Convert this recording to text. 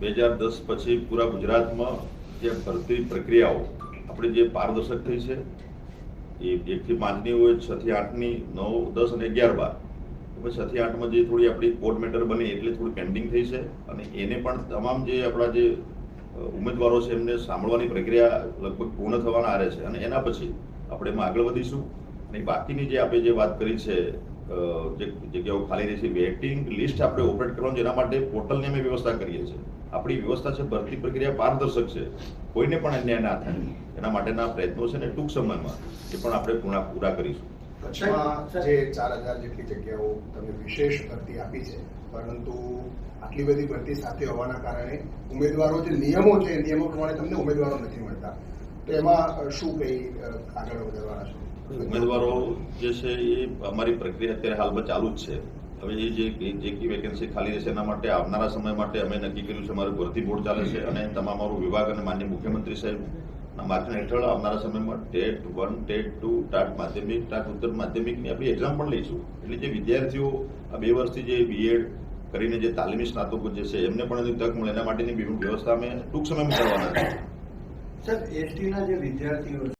2010 પછી પૂરા ગુજરાતમાં જે ભરતી પ્રક્રિયાઓ આપણી જે પારદર્શક થઈ છે એ 1 થી 5ની હોય, 6 થી 8ની, 9, 10 અને 11, 12 પછી 6 થી 8માં જે થોડી આપણી કોર્ટ મેટર બની એટલે થોડી પેન્ડિંગ થઈ છે અને એને પણ તમામ જે આપણા જે ઉમેદવારો છે એમને સાંભળવાની પ્રક્રિયા લગભગ પૂર્ણ થવાના આરે છે અને એના પછી આપણે એમાં આગળ વધીશું. અને બાકીની જે આપણે જે વાત કરી છે જે જગ્યાઓ ખાલી રહી છે, વેઇટિંગ લિસ્ટ આપણે ઓપરેટ કરવાનું, એના માટે પોર્ટલની અમે વ્યવસ્થા કરીએ છીએ. આપણી વ્યવસ્થા છે, ભરતી પ્રક્રિયા પારદર્શક છે, કોઈને પણ અન્યાય ના થાય એના માટેના પ્રયત્નો છે ને ટૂંક સમયમાં એ પણ આપણે પૂરા કરીશું. કચ્છમાં જે 4000 જેટલી જગ્યાઓ તમે વિશેષ ભરતી આપી છે, પરંતુ આટલી બધી ભરતી સાથે હોવાના કારણે ઉમેદવારો જે નિયમો છે એ નિયમો પ્રમાણે તમને ઉમેદવારો નથી મળતા, તો એમાં શું કંઈ આગળ વધારવાના છો? ઉમેદવારો જે છે એ અમારી પ્રક્રિયા અત્યારે હાલમાં ચાલુ જ છે. હવે એ જે વેકેન્સી ખાલી રહેશે એના માટે આવનારા સમય માટે અમે નક્કી કર્યું છે, અમારું ભરતી બોર્ડ ચાલે છે અને તમામ અમારું વિભાગ અને માનનીય મુખ્યમંત્રી સાહેબના માર્ગદર્શન હેઠળ આવનારા સમયમાં ટેટ 1, ટેટ 2, ટાટ માધ્યમિક, ટાટ ઉત્તર માધ્યમિકની આપણી એક્ઝામ પણ લઈશું. એટલે જે વિદ્યાર્થીઓ આ 2 વર્ષથી જે બીએડ કરીને જે તાલીમી સ્નાતકો જે છે એમને પણ એની તક મળે એના માટેની વ્યવસ્થા અમે ટૂંક સમયમાં કરવાના છે. સર, એસટીના જે વિદ્યાર્થીઓ